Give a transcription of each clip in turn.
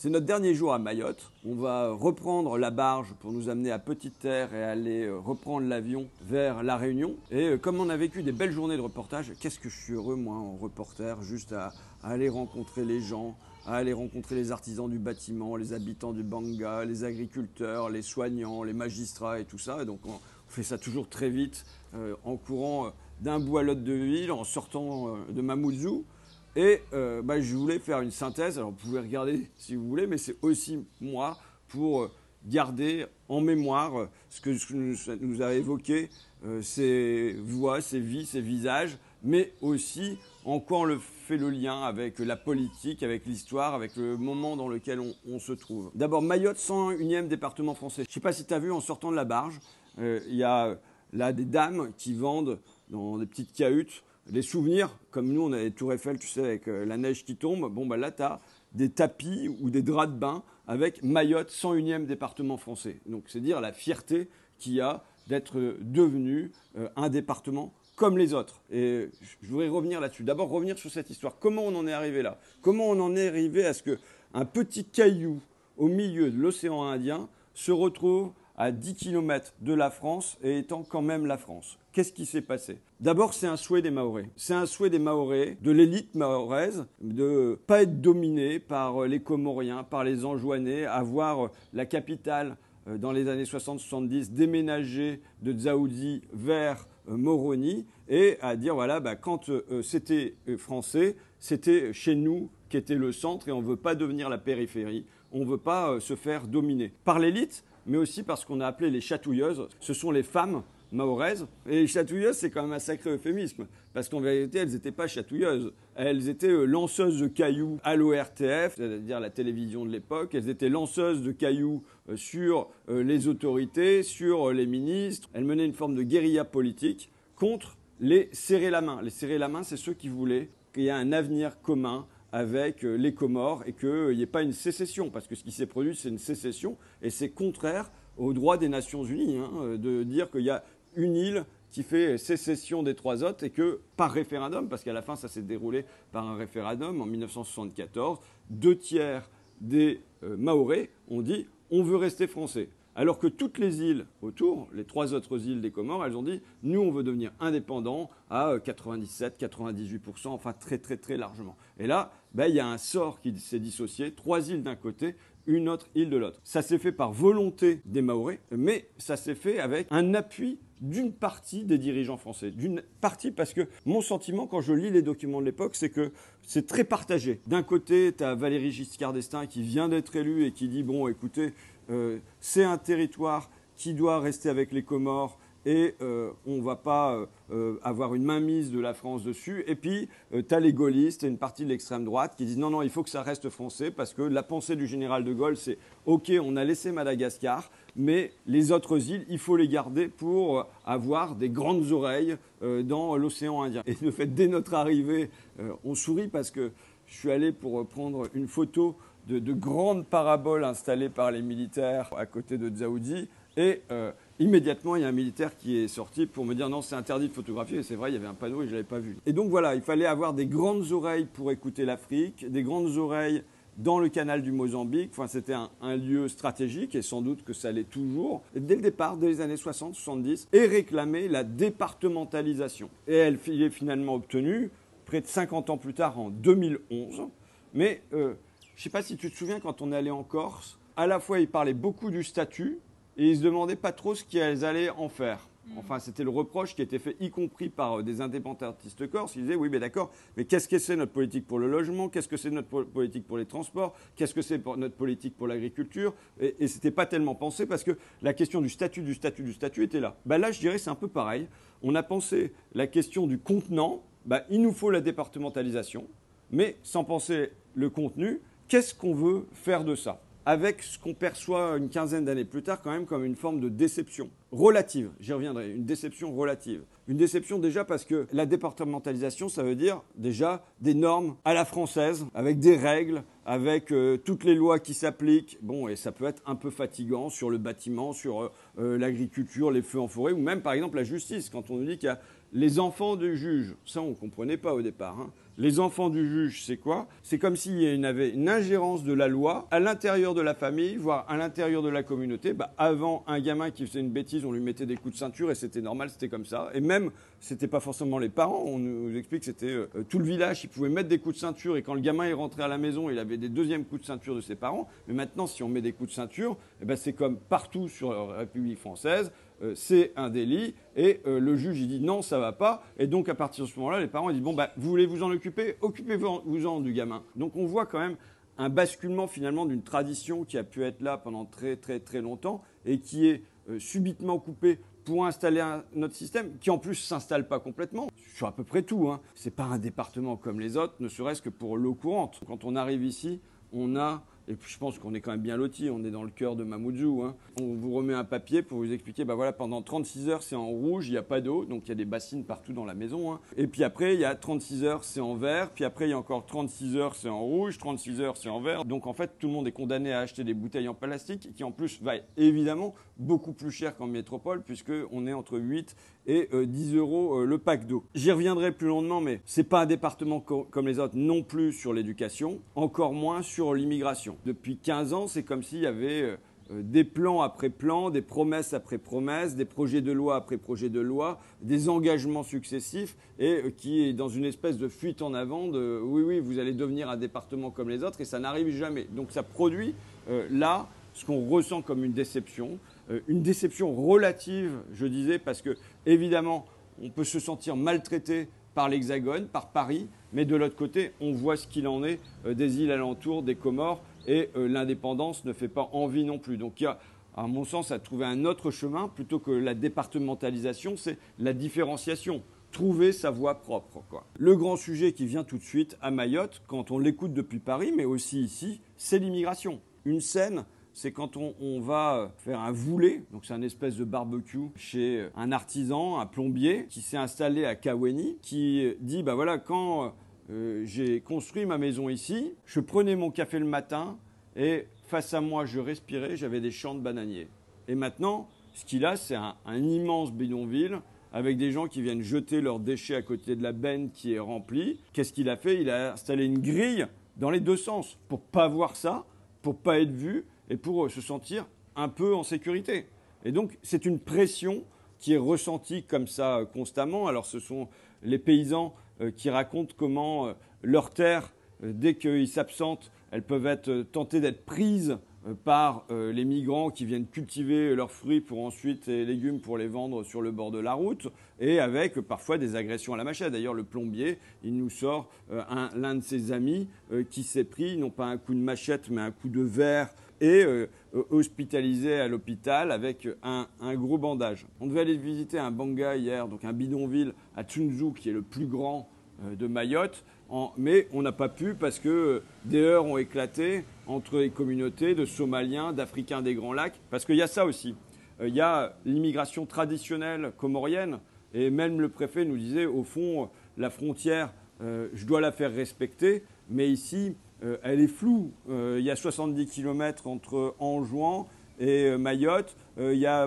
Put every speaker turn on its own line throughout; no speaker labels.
C'est notre dernier jour à Mayotte. On va reprendre la barge pour nous amener à Petite-Terre et aller reprendre l'avion vers La Réunion. Et comme on a vécu des belles journées de reportage, qu'est-ce que je suis heureux, moi, en reporter, juste à aller rencontrer les gens, à aller rencontrer les artisans du bâtiment, les habitants du Banga, les agriculteurs, les soignants, les magistrats et tout ça. Et donc on fait ça toujours très vite, en courant d'un bout à l'autre de ville, en sortant de Mamoudzou. Et je voulais faire une synthèse, alors vous pouvez regarder si vous voulez, mais c'est aussi moi pour garder en mémoire ce que nous a évoqué, ces voix, ces vies, ces visages, mais aussi en quoi on fait le lien avec la politique, avec l'histoire, avec le moment dans lequel on se trouve. D'abord, Mayotte, 101e département français. Je ne sais pas si tu as vu en sortant de la barge, il y a là des dames qui vendent dans des petites cahutes les souvenirs, comme nous on a les tours Eiffel, tu sais, avec la neige qui tombe. Bon, là, tu as des tapis ou des draps de bain avec Mayotte, 101e département français. Donc, c'est dire la fierté qu'il y a d'être devenu un département comme les autres. Et je voudrais revenir là-dessus. D'abord, revenir sur cette histoire. Comment on en est arrivé là? Comment on en est arrivé à ce qu'un petit caillou au milieu de l'océan Indien se retrouve à 10 km de la France et étant quand même la France? Qu'est-ce qui s'est passé? D'abord, c'est un souhait des Mahorais. C'est un souhait des Mahorais, de l'élite mahoraise, de ne pas être dominé par les Comoriens, par les Anjouanais, avoir la capitale dans les années 60-70 déménagée de Dzaoudzi vers Moroni et à dire voilà, quand c'était français, c'était chez nous qu'était le centre et on ne veut pas devenir la périphérie, on ne veut pas se faire dominer par l'élite, mais aussi parce qu'on a appelé les chatouilleuses. Ce sont les femmes mahoraises. Et les chatouilleuses, c'est quand même un sacré euphémisme. Parce qu'en vérité, elles n'étaient pas chatouilleuses. Elles étaient lanceuses de cailloux à l'ORTF, c'est-à-dire la télévision de l'époque. Elles étaient lanceuses de cailloux sur les autorités, sur les ministres. Elles menaient une forme de guérilla politique contre les serrer la main. Les serrer la main, c'est ceux qui voulaient qu'il y ait un avenir commun avec les Comores et qu'il n'y ait pas une sécession. Parce que ce qui s'est produit, c'est une sécession. Et c'est contraire aux droits des Nations Unies de dire qu'il y a une île qui fait sécession des trois autres et que par référendum, parce qu'à la fin ça s'est déroulé par un référendum en 1974, 2/3 des Mahorais ont dit on veut rester français. Alors que toutes les îles autour, les trois autres îles des Comores, elles ont dit nous on veut devenir indépendants à 97-98%, enfin très très très largement. Et là, il y a un sort qui s'est dissocié, 3 îles d'un côté, une autre île de l'autre. Ça s'est fait par volonté des Mahorais, mais ça s'est fait avec un appui d'une partie des dirigeants français. D'une partie parce que mon sentiment quand je lis les documents de l'époque, c'est que c'est très partagé. D'un côté, tu as Valéry Giscard d'Estaing qui vient d'être élu et qui dit bon écoutez, c'est un territoire qui doit rester avec les Comores et on ne va pas avoir une mainmise de la France dessus. Et puis, tu as les gaullistes et une partie de l'extrême droite qui disent non, il faut que ça reste français parce que la pensée du général de Gaulle, c'est ok, on a laissé Madagascar, mais les autres îles, il faut les garder pour avoir des grandes oreilles dans l'océan Indien. Et de fait, dès notre arrivée, on sourit parce que je suis allé pour prendre une photo de grandes paraboles installées par les militaires à côté de Dzaoudzi. Et immédiatement, il y a un militaire qui est sorti pour me dire non, c'est interdit de photographier. Et c'est vrai, il y avait un panneau et je ne l'avais pas vu. Et donc voilà, il fallait avoir des grandes oreilles pour écouter l'Afrique, des grandes oreilles dans le canal du Mozambique. Enfin, c'était un lieu stratégique et sans doute que ça l'est toujours. Et dès le départ, dès les années 60-70, et réclamer la départementalisation. Et elle est finalement obtenue près de 50 ans plus tard, en 2011. Mais je ne sais pas si tu te souviens, quand on est allé en Corse, à la fois ils parlaient beaucoup du statut, et ils ne se demandaient pas trop ce qu'elles allaient en faire. Enfin, c'était le reproche qui était fait, y compris par des indépendantistes corses. Ils disaient, oui, mais d'accord, mais qu'est-ce que c'est notre politique pour le logement? Qu'est-ce que c'est notre politique pour les transports? Qu'est-ce que c'est notre politique pour l'agriculture? Et ce n'était pas tellement pensé parce que la question du statut était là. Là, je dirais, c'est un peu pareil. On a pensé la question du contenant. Il nous faut la départementalisation, mais sans penser le contenu, qu'est-ce qu'on veut faire de ça? Avec ce qu'on perçoit une quinzaine d'années plus tard quand même comme une forme de déception relative. J'y reviendrai, une déception relative. Une déception déjà parce que la départementalisation, ça veut dire déjà des normes à la française, avec des règles, avec toutes les lois qui s'appliquent. Bon, et ça peut être un peu fatigant sur le bâtiment, sur l'agriculture, les feux en forêt, ou même par exemple la justice, quand on nous dit qu'il y a les enfants du juge. Ça, on ne comprenait pas au départ. Les enfants du juge, c'est quoi? C'est comme s'il y avait une ingérence de la loi à l'intérieur de la famille, voire à l'intérieur de la communauté. Avant, un gamin qui faisait une bêtise, on lui mettait des coups de ceinture et c'était normal, c'était comme ça. Et même, c'était pas forcément les parents. On nous explique que c'était tout le village qui pouvait mettre des coups de ceinture. Et quand le gamin est rentré à la maison, il avait des deuxièmes coups de ceinture de ses parents. Mais maintenant, si on met des coups de ceinture, c'est comme partout sur la République française. C'est un délit et le juge il dit non, ça va pas, et donc à partir de ce moment-là les parents ils disent bon vous voulez vous en occuper, occupez-vous-en du gamin. Donc on voit quand même un basculement finalement d'une tradition qui a pu être là pendant très très très longtemps et qui est subitement coupée pour installer un autre système qui en plus s'installe pas complètement sur à peu près tout. C'est pas un département comme les autres, ne serait-ce que pour l'eau courante. Quand on arrive ici, on a et puis je pense qu'on est quand même bien lotis, on est dans le cœur de Mamoudzou. On vous remet un papier pour vous expliquer, pendant 36 heures c'est en rouge, il n'y a pas d'eau, donc il y a des bassines partout dans la maison. Et puis après il y a 36 heures c'est en vert, puis après il y a encore 36 heures c'est en rouge, 36 heures c'est en vert. Donc en fait tout le monde est condamné à acheter des bouteilles en plastique qui en plus va évidemment beaucoup plus cher qu'en métropole puisqu'on est entre 8 et 10 euros le pack d'eau. J'y reviendrai plus longuement, mais c'est pas un département comme les autres non plus sur l'éducation, encore moins sur l'immigration. Depuis 15 ans, c'est comme s'il y avait des plans après plans, des promesses après promesses, des projets de loi après projets de loi, des engagements successifs et qui est dans une espèce de fuite en avant de oui, vous allez devenir un département comme les autres et ça n'arrive jamais. Donc ça produit là ce qu'on ressent comme une déception relative, je disais, parce que évidemment, on peut se sentir maltraité par l'Hexagone, par Paris, mais de l'autre côté, on voit ce qu'il en est des îles alentours, des Comores, et l'indépendance ne fait pas envie non plus. Donc il y a, à mon sens, à trouver un autre chemin, plutôt que la départementalisation, c'est la différenciation. Trouver sa voie propre, quoi. Le grand sujet qui vient tout de suite à Mayotte, quand on l'écoute depuis Paris, mais aussi ici, c'est l'immigration. Une scène, c'est quand on va faire un voulet, donc c'est un espèce de barbecue chez un artisan, un plombier, qui s'est installé à Kaweni, qui dit, quand j'ai construit ma maison ici, je prenais mon café le matin et face à moi, je respirais, j'avais des champs de bananiers. Et maintenant, ce qu'il a, c'est un immense bidonville avec des gens qui viennent jeter leurs déchets à côté de la benne qui est remplie. Qu'est-ce qu'il a fait? Il a installé une grille dans les deux sens pour pas voir ça, pour pas être vu et pour se sentir un peu en sécurité. Et donc, c'est une pression qui est ressentie comme ça constamment. Alors, ce sont les paysans qui racontent comment leurs terres, dès qu'ils s'absentent, elles peuvent être tentées d'être prises par les migrants qui viennent cultiver leurs fruits pour ensuite et légumes pour les vendre sur le bord de la route et avec parfois des agressions à la machette. D'ailleurs, le plombier, il nous sort l'un de ses amis qui s'est pris, non pas un coup de machette, mais un coup de verre et hospitalisé à l'hôpital avec un gros bandage. On devait aller visiter un banga hier, donc un bidonville à Tsunzu qui est le plus grand de Mayotte, mais on n'a pas pu parce que des heurts ont éclaté entre les communautés de Somaliens, d'Africains des Grands Lacs, parce qu'il y a ça aussi. Il y a l'immigration traditionnelle comorienne, et même le préfet nous disait, au fond, la frontière, je dois la faire respecter, mais ici, elle est floue. Il y a 70 km entre Anjouan et Mayotte.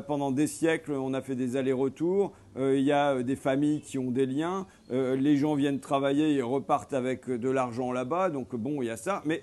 Pendant des siècles, on a fait des allers-retours. Il y a des familles qui ont des liens. Les gens viennent travailler et repartent avec de l'argent là-bas. Donc bon, il y a ça. Mais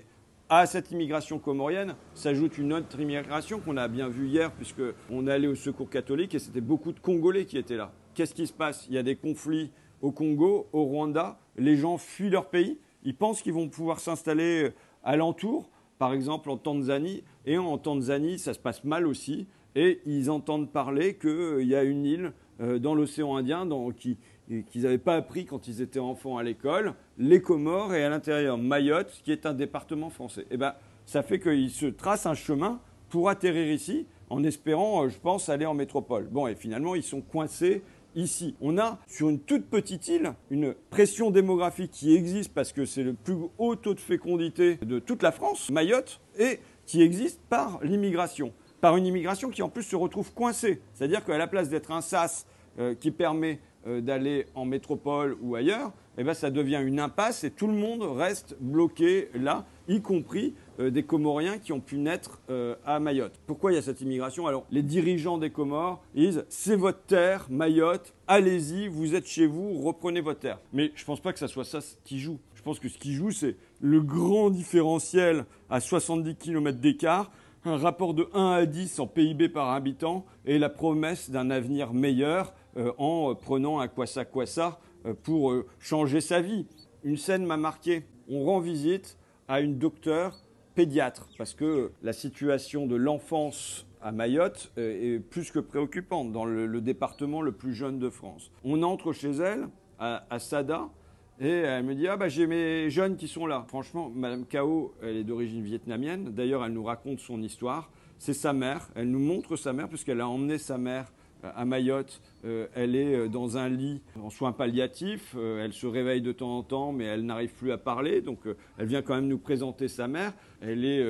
à cette immigration comorienne s'ajoute une autre immigration qu'on a bien vue hier, puisqu'on est allé au Secours catholique et c'était beaucoup de Congolais qui étaient là. Qu'est-ce qui se passe? Il y a des conflits au Congo, au Rwanda. Les gens fuient leur pays. Ils pensent qu'ils vont pouvoir s'installer alentour, par exemple en Tanzanie. Et en Tanzanie, ça se passe mal aussi. Et ils entendent parler qu'il y a une île dans l'océan Indien qu'ils n'avaient pas appris quand ils étaient enfants à l'école, les Comores et à l'intérieur Mayotte, qui est un département français. Et ça fait qu'ils se tracent un chemin pour atterrir ici, en espérant, je pense, aller en métropole. Bon, et finalement, ils sont coincés ici. On a, sur une toute petite île, une pression démographique qui existe parce que c'est le plus haut taux de fécondité de toute la France, Mayotte, et qui existe par l'immigration. Par une immigration qui en plus se retrouve coincée. C'est-à-dire qu'à la place d'être un sas qui permet d'aller en métropole ou ailleurs, ça devient une impasse et tout le monde reste bloqué là, y compris des Comoriens qui ont pu naître à Mayotte. Pourquoi il y a cette immigration? Alors, les dirigeants des Comores disent « c'est votre terre, Mayotte, allez-y, vous êtes chez vous, reprenez votre terre ». Mais je ne pense pas que ça soit ça qui joue. Je pense que ce qui joue, c'est le grand différentiel à 70 km d'écart, un rapport de 1 à 10 en PIB par habitant et la promesse d'un avenir meilleur en prenant un kwassa-kwassa pour changer sa vie. Une scène m'a marqué. On rend visite à une docteure pédiatre parce que la situation de l'enfance à Mayotte est plus que préoccupante dans le département le plus jeune de France. On entre chez elle, à Sada, et elle me dit « Ah bah j'ai mes jeunes qui sont là ». Franchement, Madame Cao, elle est d'origine vietnamienne. D'ailleurs, elle nous raconte son histoire. C'est sa mère. Elle nous montre sa mère puisqu'elle a emmené sa mère à Mayotte. Elle est dans un lit en soins palliatifs. Elle se réveille de temps en temps, mais elle n'arrive plus à parler. Donc, elle vient quand même nous présenter sa mère. Elle est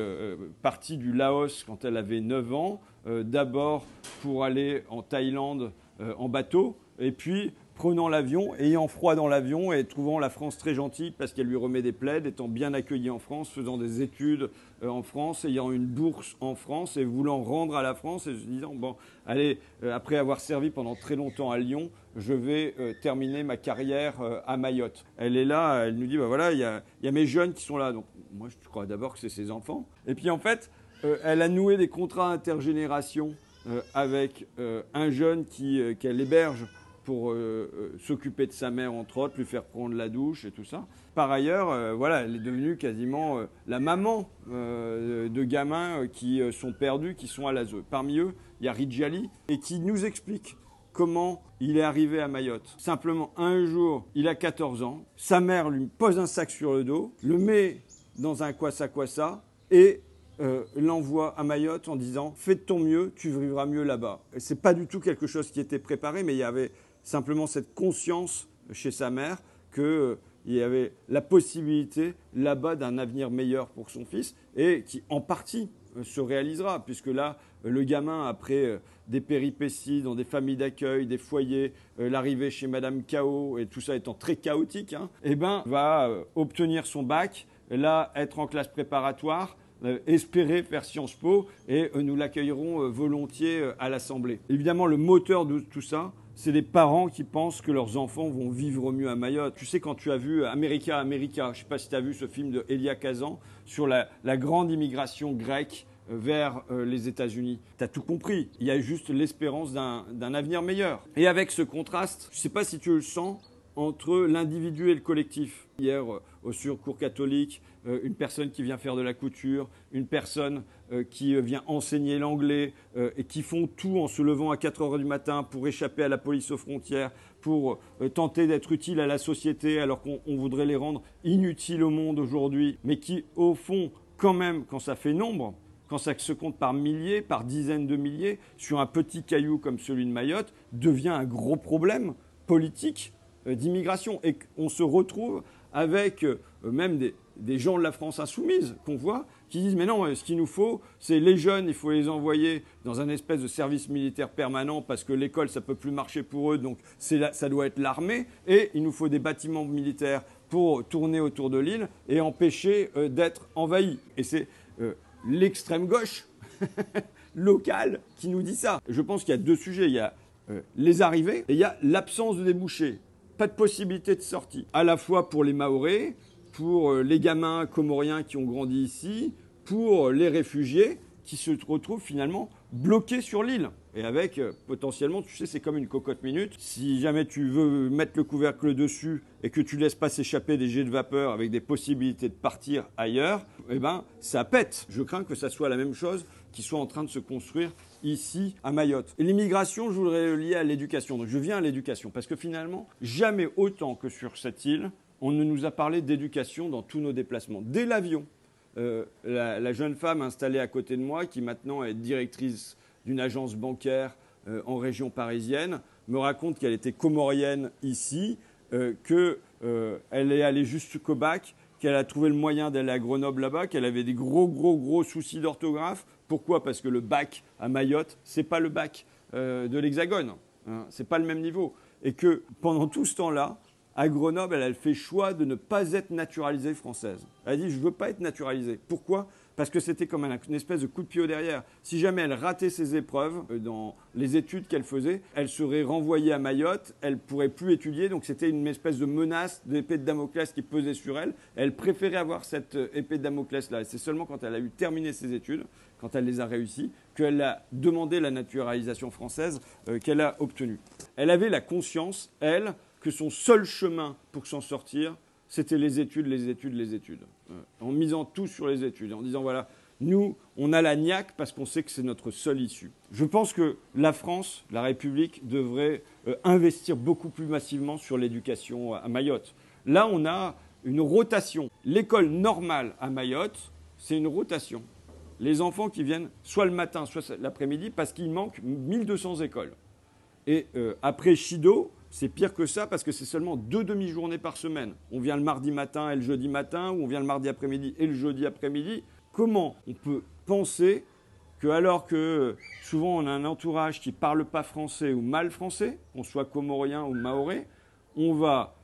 partie du Laos quand elle avait 9 ans. D'abord pour aller en Thaïlande en bateau. Et puis, prenant l'avion, ayant froid dans l'avion et trouvant la France très gentille parce qu'elle lui remet des plaids, étant bien accueillie en France, faisant des études en France, ayant une bourse en France et voulant rendre à la France et se disant, bon, allez, après avoir servi pendant très longtemps à Lyon, je vais terminer ma carrière à Mayotte. Elle est là, elle nous dit, bah voilà, il y a mes jeunes qui sont là. Donc moi, je crois d'abord que c'est ses enfants. Et puis en fait, elle a noué des contrats intergénération avec un jeune qu'elle héberge pour s'occuper de sa mère, entre autres, lui faire prendre la douche et tout ça. Par ailleurs, voilà, elle est devenue quasiment la maman de gamins qui sont perdus, qui sont à l'ASE. Parmi eux, il y a Ridjali, et qui nous explique comment il est arrivé à Mayotte. Simplement, un jour, il a 14 ans, sa mère lui pose un sac sur le dos, le met dans un kwassa-kwassa et l'envoie à Mayotte en disant « Fais de ton mieux, tu vivras mieux là-bas ». Ce n'est pas du tout quelque chose qui était préparé, mais il y avait simplement cette conscience chez sa mère qu'il y avait la possibilité là-bas d'un avenir meilleur pour son fils et qui en partie se réalisera puisque là, le gamin, après des péripéties dans des familles d'accueil, des foyers, l'arrivée chez Madame Cao et tout ça étant très chaotique, va obtenir son bac, là être en classe préparatoire, espérer faire Sciences Po et nous l'accueillerons volontiers à l'Assemblée. Évidemment, le moteur de tout ça, c'est les parents qui pensent que leurs enfants vont vivre mieux à Mayotte. Tu sais, quand tu as vu America, je ne sais pas si tu as vu ce film de Elia Kazan sur la grande immigration grecque vers les États-Unis. Tu as tout compris. Il y a juste l'espérance d'un avenir meilleur. Et avec ce contraste, je ne sais pas si tu le sens, entre l'individu et le collectif. Hier, sur cours catholique, une personne qui vient faire de la couture, une personne qui vient enseigner l'anglais et qui font tout en se levant à 4 heures du matin pour échapper à la police aux frontières, pour tenter d'être utile à la société alors qu'on voudrait les rendre inutiles au monde aujourd'hui, mais qui, au fond, quand même, quand ça fait nombre, quand ça se compte par milliers, par dizaines de milliers, sur un petit caillou comme celui de Mayotte, devient un gros problème politique d'immigration. Et on se retrouve avec même des gens de la France insoumise qu'on voit, qui disent mais non, ce qu'il nous faut, c'est les jeunes, il faut les envoyer dans un espèce de service militaire permanent parce que l'école, ça ne peut plus marcher pour eux, donc ça doit être l'armée, et il nous faut des bâtiments militaires pour tourner autour de l'île et empêcher d'être envahis. Et c'est l'extrême gauche locale qui nous dit ça. Je pense qu'il y a deux sujets. Il y a les arrivées et il y a l'absence de débouchés. Pas de possibilité de sortie. À la fois pour les Mahorais, pour les gamins comoriens qui ont grandi ici, pour les réfugiés qui se retrouvent finalement bloqués sur l'île. Et avec potentiellement, tu sais, c'est comme une cocotte minute. Si jamais tu veux mettre le couvercle dessus et que tu laisses pas s'échapper des jets de vapeur avec des possibilités de partir ailleurs, ça pète. Je crains que ça soit la même chose qui soit en train de se construire ici à Mayotte. Et l'immigration, je voudrais le lier à l'éducation. Donc je viens à l'éducation parce que finalement, jamais autant que sur cette île, on ne nous a parlé d'éducation dans tous nos déplacements. Dès l'avion, la jeune femme installée à côté de moi, qui maintenant est directrice d'une agence bancaire en région parisienne, me raconte qu'elle était comorienne ici, qu'elle est allée jusqu'au bac, qu'elle a trouvé le moyen d'aller à Grenoble là-bas, qu'elle avait des gros soucis d'orthographe. Pourquoi ? Parce que le bac à Mayotte, c'est pas le bac de l'Hexagone, hein, c'est pas le même niveau. Et que pendant tout ce temps-là, à Grenoble, elle a fait le choix de ne pas être naturalisée française. Elle a dit « je ne veux pas être naturalisée ». Pourquoi ? parce que c'était comme une espèce de coup de pied au derrière. Si jamais elle ratait ses épreuves dans les études qu'elle faisait, elle serait renvoyée à Mayotte, elle ne pourrait plus étudier, donc c'était une espèce de menace d'épée de Damoclès qui pesait sur elle. Elle préférait avoir cette épée de Damoclès-là. Et c'est seulement quand elle a eu terminé ses études, quand elle les a réussies, qu'elle a demandé la naturalisation française qu'elle a obtenue. Elle avait la conscience, elle, que son seul chemin pour s'en sortir, c'était les études, les études, les études. En misant tout sur les études, en disant voilà, nous, on a la niaque parce qu'on sait que c'est notre seule issue. Je pense que la France, la République, devrait investir beaucoup plus massivement sur l'éducation à Mayotte. Là, on a une rotation. L'école normale à Mayotte, c'est une rotation. Les enfants qui viennent soit le matin, soit l'après-midi, parce qu'il manque 1200 écoles. Et après Chido, c'est pire que ça parce que c'est seulement 2 demi-journées par semaine. On vient le mardi matin et le jeudi matin, ou on vient le mardi après-midi et le jeudi après-midi. Comment on peut penser que, alors que souvent on a un entourage qui ne parle pas français ou mal français, qu'on soit comorien ou mahorais, on va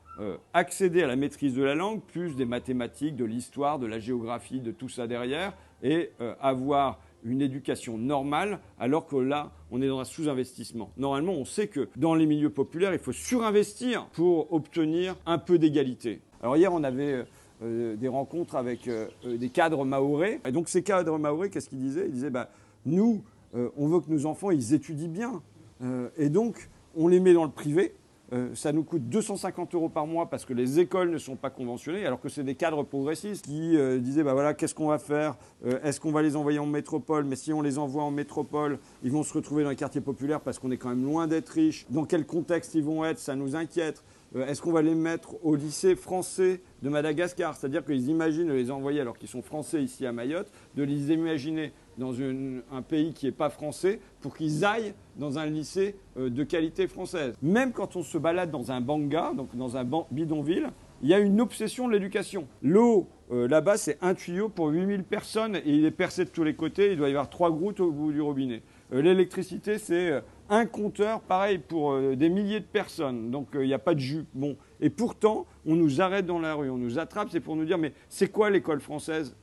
accéder à la maîtrise de la langue, plus des mathématiques, de l'histoire, de la géographie, de tout ça derrière, et avoir une éducation normale, alors que là, on est dans un sous-investissement. Normalement, on sait que dans les milieux populaires, il faut surinvestir pour obtenir un peu d'égalité. Alors hier, on avait des rencontres avec des cadres mahorais. Et donc ces cadres mahorais, qu'est-ce qu'ils disaient? Ils disaient, nous, on veut que nos enfants, ils étudient bien. Et donc, on les met dans le privé. Ça nous coûte 250 € par mois parce que les écoles ne sont pas conventionnées, alors que c'est des cadres progressistes qui disaient voilà, qu'est-ce qu'on va faire? Est-ce qu'on va les envoyer en métropole? Mais si on les envoie en métropole, ils vont se retrouver dans les quartiers populaires parce qu'on est quand même loin d'être riches. Dans quel contexte ils vont être? Ça nous inquiète. Est-ce qu'on va les mettre au lycée français de Madagascar? C'est-à-dire qu'ils imaginent les envoyer, alors qu'ils sont français ici à Mayotte, de les imaginer dans un pays qui n'est pas français pour qu'ils aillent dans un lycée de qualité française. Même quand on se balade dans un banga, donc dans un bidonville, il y a une obsession de l'éducation. L'eau, là-bas, c'est un tuyau pour 8000 personnes et il est percé de tous les côtés. Il doit y avoir 3 gouttes au bout du robinet. L'électricité, c'est un compteur, pareil, pour des milliers de personnes. Donc, il n'y a pas de jus. Bon. Et pourtant, on nous arrête dans la rue, on nous attrape, c'est pour nous dire, mais c'est quoi l'école française?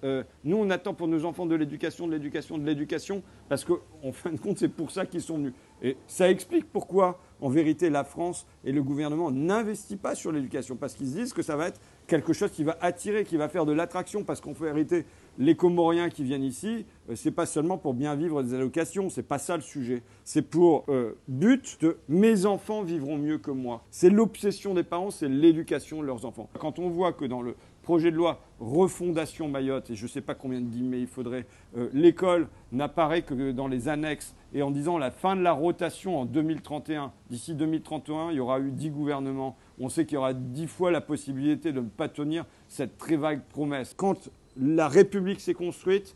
Nous, on attend pour nos enfants de l'éducation, de l'éducation, de l'éducation, parce qu'en fin de compte, c'est pour ça qu'ils sont venus. Et ça explique pourquoi, en vérité, la France et le gouvernement n'investissent pas sur l'éducation, parce qu'ils se disent que ça va être quelque chose qui va attirer, qui va faire de l'attraction, parce qu'en vérité, les Comoriens qui viennent ici, c'est pas seulement pour bien vivre des allocations, c'est pas ça le sujet. C'est pour but de mes enfants vivront mieux que moi. C'est l'obsession des parents, c'est l'éducation de leurs enfants. Quand on voit que dans le projet de loi refondation Mayotte, et je ne sais pas combien de guillemets il faudrait, l'école n'apparaît que dans les annexes, et en disant la fin de la rotation en 2031, d'ici 2031, il y aura eu 10 gouvernements. On sait qu'il y aura 10 fois la possibilité de ne pas tenir cette très vague promesse. Quand la République s'est construite,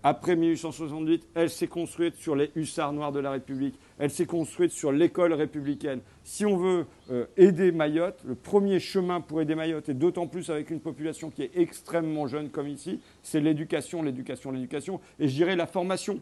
après 1868, elle s'est construite sur les hussards noirs de la République. Elle s'est construite sur l'école républicaine. Si on veut aider Mayotte, le premier chemin pour aider Mayotte, et d'autant plus avec une population qui est extrêmement jeune comme ici, c'est l'éducation, l'éducation, l'éducation. Et je dirais la formation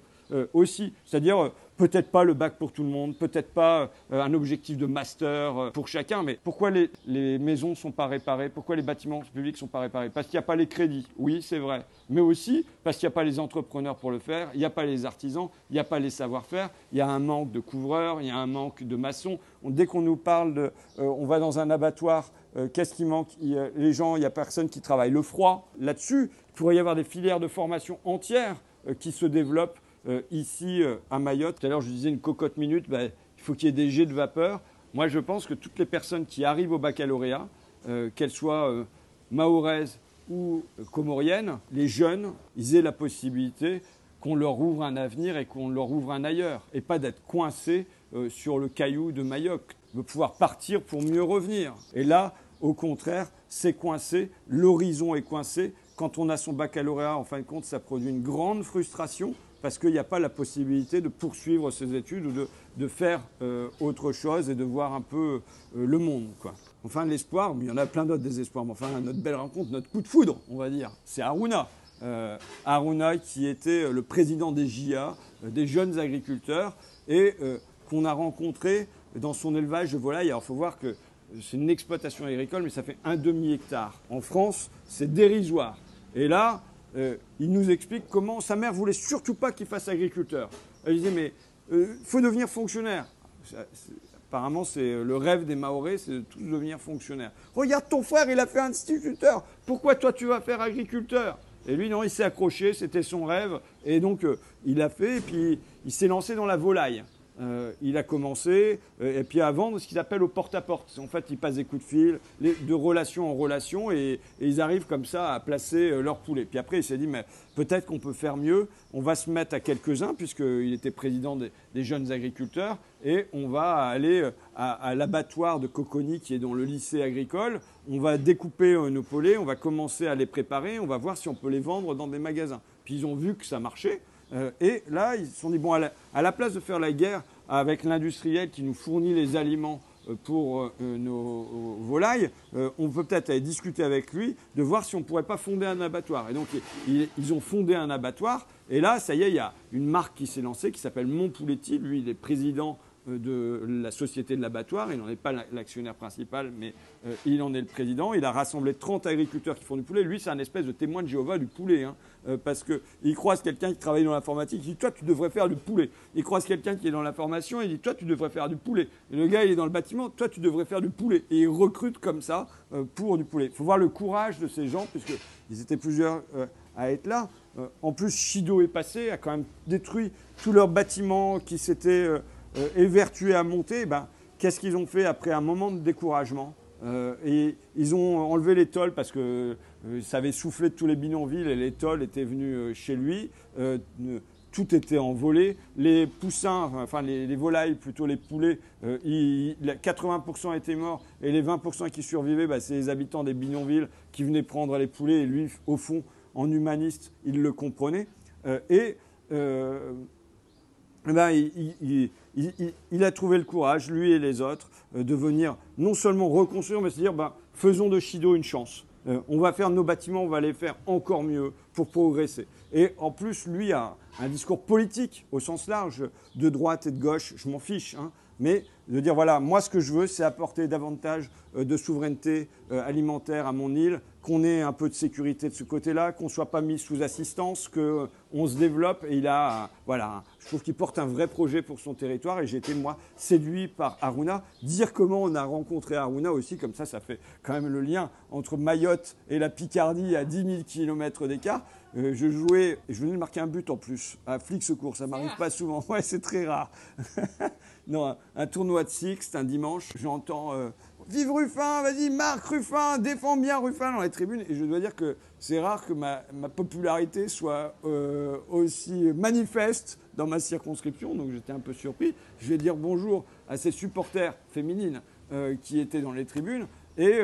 aussi. C'est-à-dire peut-être pas le bac pour tout le monde, peut-être pas un objectif de master pour chacun, mais pourquoi les maisons ne sont pas réparées? Pourquoi les bâtiments publics ne sont pas réparés? Parce qu'il n'y a pas les crédits, oui, c'est vrai. Mais aussi parce qu'il n'y a pas les entrepreneurs pour le faire, il n'y a pas les artisans, il n'y a pas les savoir-faire, il y a un manque de couvreurs, il y a un manque de maçons. Dès qu'on nous parle de... on va dans un abattoir, qu'est-ce qui manque? Les gens, il n'y a personne qui travaille. Le froid, là-dessus, il pourrait y avoir des filières de formation entières qui se développent ici à Mayotte. Tout à l'heure, je disais une cocotte minute, il faut qu'il y ait des jets de vapeur. Moi, je pense que toutes les personnes qui arrivent au baccalauréat, qu'elles soient mahoraises ou comoriennes, les jeunes, ils aient la possibilité qu'on leur ouvre un avenir et qu'on leur ouvre un ailleurs, et pas d'être coincés sur le caillou de Mayotte, de pouvoir partir pour mieux revenir. Et là, au contraire, c'est coincé, l'horizon est coincé. Quand on a son baccalauréat, en fin de compte, ça produit une grande frustration, parce qu'il n'y a pas la possibilité de poursuivre ses études ou de faire autre chose et de voir un peu le monde, quoi. Enfin, l'espoir, mais il y en a plein d'autres désespoirs, mais enfin, notre belle rencontre, notre coup de foudre, on va dire, c'est Harouna. Harouna qui était le président des JA, des jeunes agriculteurs, et qu'on a rencontré dans son élevage de volailles. Alors, il faut voir que c'est une exploitation agricole, mais ça fait un demi-hectare. En France, c'est dérisoire. Et là, il nous explique comment sa mère voulait surtout pas qu'il fasse agriculteur. Elle disait, mais faut devenir fonctionnaire. Apparemment, c'est le rêve des Mahorais, c'est de tous devenir fonctionnaire. Regarde ton frère, il a fait instituteur. Pourquoi toi, tu vas faire agriculteur? Et lui, non, il s'est accroché, c'était son rêve. Et donc, il l'a fait, et puis il s'est lancé dans la volaille. Il a commencé, et puis à vendre ce qu'ils appellent au porte-à-porte. En fait, ils passent des coups de fil, de relation en relation, et ils arrivent comme ça à placer leurs poulets. Puis après, il s'est dit, mais peut-être qu'on peut faire mieux. On va se mettre à quelques-uns, puisqu'il était président des jeunes agriculteurs, et on va aller à l'abattoir de Coconi, qui est dans le lycée agricole. On va découper nos poulets, on va commencer à les préparer, on va voir si on peut les vendre dans des magasins. Puis ils ont vu que ça marchait. Et là, ils se sont dit, bon, à la place de faire la guerre avec l'industriel qui nous fournit les aliments pour nos volailles, on peut peut-être aller discuter avec lui de voir si on ne pourrait pas fonder un abattoir. Et donc, ils ont fondé un abattoir. Et là, ça y est, il y a une marque qui s'est lancée qui s'appelle Montpouletti. Lui, il est président de la société de l'abattoir. Il n'en est pas l'actionnaire principal, mais il en est le président. Il a rassemblé 30 agriculteurs qui font du poulet. Lui, c'est un espèce de témoin de Jéhovah du poulet, hein, parce qu'il croise quelqu'un qui travaille dans l'informatique. Il dit, toi, tu devrais faire du poulet. Il croise quelqu'un qui est dans la formation. Il dit, toi, tu devrais faire du poulet. Et le gars, il est dans le bâtiment. Toi, tu devrais faire du poulet. Et il recrute comme ça pour du poulet. Il faut voir le courage de ces gens, puisqu'ils étaient plusieurs à être là. En plus, Shido est passé, a quand même détruit tous leurs bâtiments qui s'étaient évertués à monter. Ben, qu'est-ce qu'ils ont fait après un moment de découragement? Et ils ont enlevé les tôles parce que ça avait soufflé de tous les bidonvilles et les tôles étaient venus chez lui. Tout était envolé. Les poussins, enfin les volailles, plutôt les poulets, 80% étaient morts et les 20% qui survivaient, ben, c'est les habitants des bidonvilles qui venaient prendre les poulets. Et lui, au fond, en humaniste, il le comprenait. Ben, il a trouvé le courage, lui et les autres, de venir non seulement reconstruire, mais se dire, ben, faisons de Shido une chance. On va faire nos bâtiments, on va les faire encore mieux pour progresser. Et en plus, lui a un discours politique au sens large, de droite et de gauche, je m'en fiche, hein, mais de dire, voilà, moi ce que je veux, c'est apporter davantage de souveraineté alimentaire à mon île, qu'on ait un peu de sécurité de ce côté-là, qu'on ne soit pas mis sous assistance, qu'on se développe. Et il a, voilà, je trouve qu'il porte un vrai projet pour son territoire. Et j'ai été, moi, séduit par Harouna. Dire comment on a rencontré Harouna aussi, comme ça fait quand même le lien entre Mayotte et la Picardie à 10 000 km d'écart. Je jouais, et je venais de marquer un but en plus, à Flic Secours, ça m'arrive pas souvent. Ouais, c'est très rare. Non, un tournoi de Sixte, un dimanche, j'entends vive Ruffin, vas-y, Marc Ruffin, défends bien Ruffin dans les tribunes. Et je dois dire que c'est rare que ma popularité soit aussi manifeste dans ma circonscription, donc j'étais un peu surpris. Je vais dire bonjour à ces supporters féminines qui étaient dans les tribunes. Et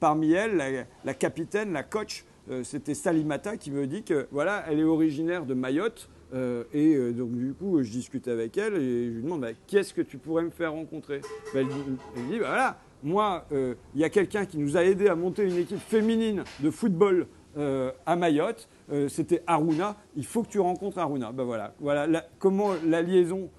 parmi elles, la capitaine, la coach, c'était Salimata qui me dit que voilà, elle est originaire de Mayotte. Donc du coup, je discute avec elle et je lui demande, bah, qu'est-ce que tu pourrais me faire rencontrer? Elle me dit, bah, voilà, moi, il y a quelqu'un qui nous a aidé à monter une équipe féminine de football à Mayotte. C'était Harouna. Il faut que tu rencontres Harouna. Ben voilà comment la liaison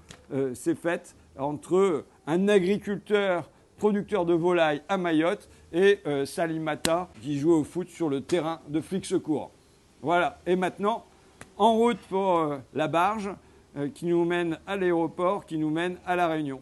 s'est faite entre un agriculteur producteur de volailles à Mayotte et Salimata qui jouait au foot sur le terrain de Flic Secours. Voilà. Et maintenant, en route pour la barge qui nous mène à l'aéroport, qui nous mène à La Réunion.